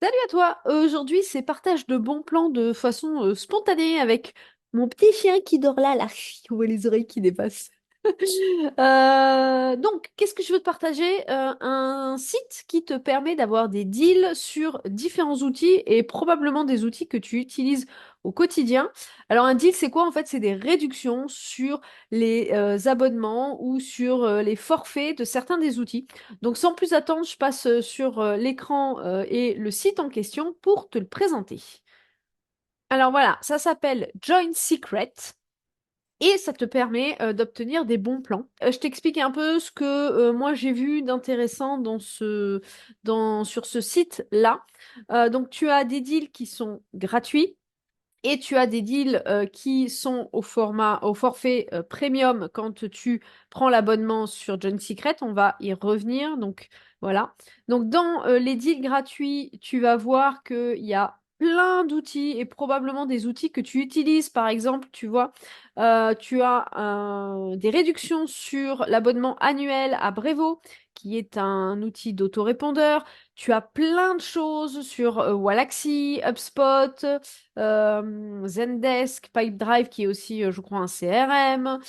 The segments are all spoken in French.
Salut à toi! Aujourd'hui, c'est partage de bons plans de façon spontanée avec mon petit chien qui dort là. On voit les oreilles qui dépassent. Donc, qu'est-ce que je veux te partager? Un site qui te permet d'avoir des deals sur différents outils et probablement des outils que tu utilises au quotidien. Alors, un deal, c'est quoi? En fait, c'est des réductions sur les abonnements ou sur les forfaits de certains des outils. Donc, sans plus attendre, je passe sur l'écran et le site en question pour te le présenter. Alors voilà, ça s'appelle Join Secret. Et ça te permet d'obtenir des bons plans. Je t'explique un peu ce que moi j'ai vu d'intéressant sur ce site-là. Donc tu as des deals qui sont gratuits et tu as des deals qui sont au forfait premium quand tu prends l'abonnement sur John Secret. On va y revenir. Donc voilà. Donc dans les deals gratuits, tu vas voir qu'il y a plein d'outils et probablement des outils que tu utilises. Par exemple, tu vois, tu as des réductions sur l'abonnement annuel à Brevo, qui est un outil d'autorépondeur. Tu as plein de choses sur Wallaxy, HubSpot, Zendesk, Pipedrive qui est aussi, je crois, un CRM.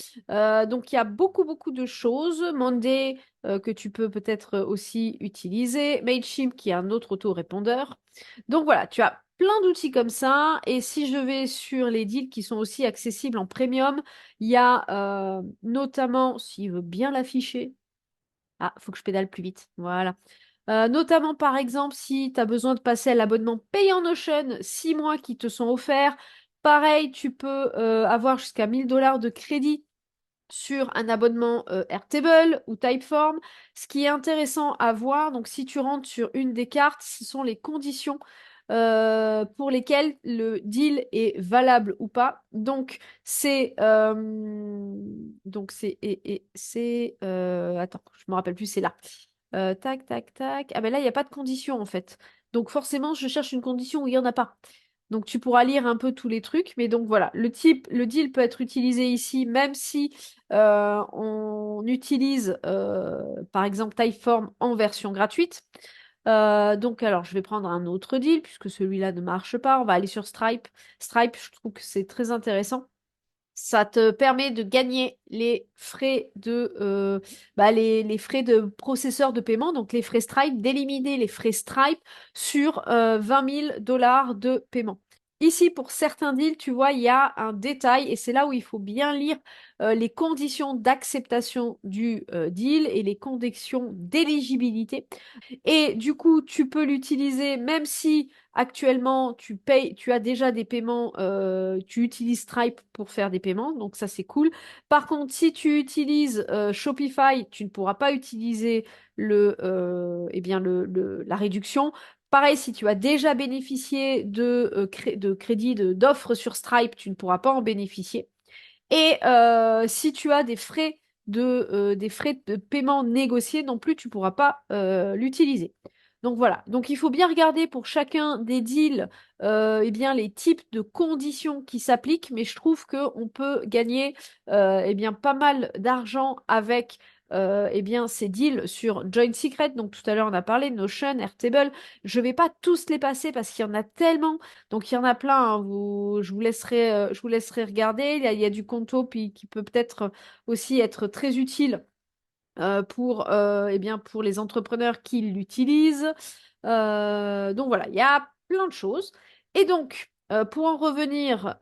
Donc il y a beaucoup, beaucoup de choses. Monday que tu peux peut-être aussi utiliser. Mailchimp qui est un autre autorépondeur. Donc voilà, tu as plein d'outils comme ça. Et si je vais sur les deals qui sont aussi accessibles en premium, il y a notamment, s'il veut bien l'afficher, ah, faut que je pédale plus vite. Voilà. Notamment, par exemple, si tu as besoin de passer à l'abonnement payant Notion, 6 mois qui te sont offerts. Pareil, tu peux avoir jusqu'à 1000 $ de crédit sur un abonnement Airtable ou Typeform. Ce qui est intéressant à voir, donc si tu rentres sur une des cartes, ce sont les conditions pour lesquelles le deal est valable ou pas. Attends, je me rappelle plus, c'est là. Tac, tac, tac. Ah ben là, il n'y a pas de condition en fait. Donc forcément, je cherche une condition où il n'y en a pas. Donc tu pourras lire un peu tous les trucs, mais donc voilà, le deal peut être utilisé ici, même si on utilise par exemple Typeform en version gratuite. Donc alors je vais prendre un autre deal puisque celui-là ne marche pas. On va aller sur Stripe. Stripe, je trouve que c'est très intéressant. Ça te permet de gagner les frais de processeur de paiement, donc les frais Stripe, d'éliminer les frais Stripe sur 20 000 $ de paiement. Ici, pour certains deals, tu vois, il y a un détail et c'est là où il faut bien lire les conditions d'acceptation du deal et les conditions d'éligibilité. Et du coup, tu peux l'utiliser même si actuellement tu payes, tu as déjà des paiements, tu utilises Stripe pour faire des paiements, donc ça c'est cool. Par contre, si tu utilises Shopify, tu ne pourras pas utiliser la réduction. Pareil, si tu as déjà bénéficié de crédits, d'offres sur Stripe, tu ne pourras pas en bénéficier. Et si tu as des frais de paiement négociés non plus, tu ne pourras pas l'utiliser. Donc voilà. Donc il faut bien regarder pour chacun des deals eh bien, les types de conditions qui s'appliquent, mais je trouve qu'on peut gagner eh bien, pas mal d'argent avec eh bien, ces deals sur Join Secret. Donc tout à l'heure on a parlé, Notion, Airtable. Je ne vais pas tous les passer parce qu'il y en a tellement. Donc il y en a plein, hein. Je vous laisserai regarder. Il y a du Conto qui peut peut-être aussi être très utile eh bien, pour les entrepreneurs qui l'utilisent. Donc voilà, il y a plein de choses. Et donc, pour en revenir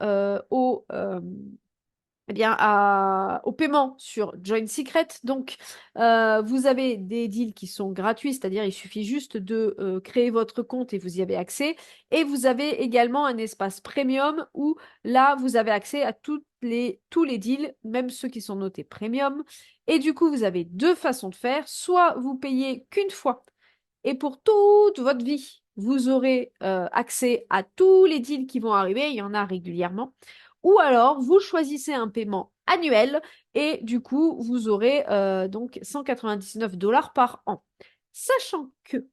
eh bien, au paiement sur Join Secret. Donc, vous avez des deals qui sont gratuits, c'est-à-dire il suffit juste de créer votre compte et vous y avez accès. Et vous avez également un espace premium où là, vous avez accès à tous les deals, même ceux qui sont notés premium. Et du coup, vous avez deux façons de faire. Soit vous payez qu'une fois et pour toute votre vie, vous aurez accès à tous les deals qui vont arriver. Il y en a régulièrement. Ou alors, vous choisissez un paiement annuel et du coup, vous aurez donc 199 $ par an. Sachant que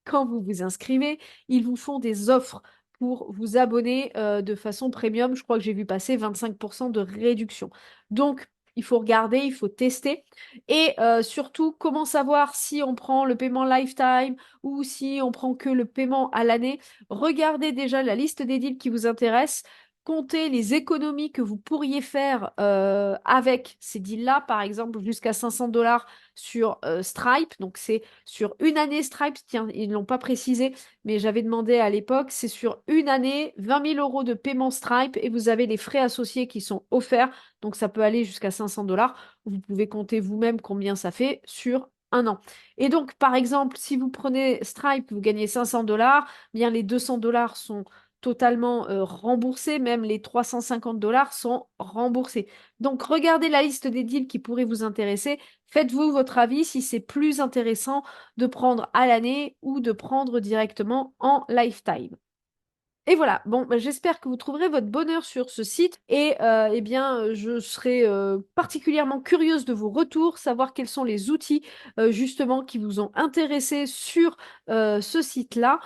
quand vous vous inscrivez, ils vous font des offres pour vous abonner de façon premium. Je crois que j'ai vu passer 25% de réduction. Donc, il faut regarder, il faut tester. Et surtout, comment savoir si on prend le paiement lifetime ou si on prend que le paiement à l'année. Regardez déjà la liste des deals qui vous intéressent. Comptez les économies que vous pourriez faire avec ces deals-là, par exemple jusqu'à 500 $ sur Stripe. Donc c'est sur une année Stripe, tiens, ils ne l'ont pas précisé, mais j'avais demandé à l'époque, c'est sur une année, 20 000 € de paiement Stripe et vous avez les frais associés qui sont offerts. Donc ça peut aller jusqu'à 500 $. Vous pouvez compter vous-même combien ça fait sur un an. Et donc, par exemple, si vous prenez Stripe, vous gagnez 500 $, bien les 200 $ sont totalement remboursés, même les 350 $ sont remboursés. Donc, regardez la liste des deals qui pourraient vous intéresser. Faites-vous votre avis si c'est plus intéressant de prendre à l'année ou de prendre directement en lifetime. Et voilà, bon, bah, j'espère que vous trouverez votre bonheur sur ce site et eh bien, je serai particulièrement curieuse de vos retours, savoir quels sont les outils justement qui vous ont intéressé sur ce site-là.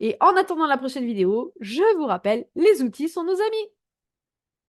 Et en attendant la prochaine vidéo, je vous rappelle, les outils sont nos amis.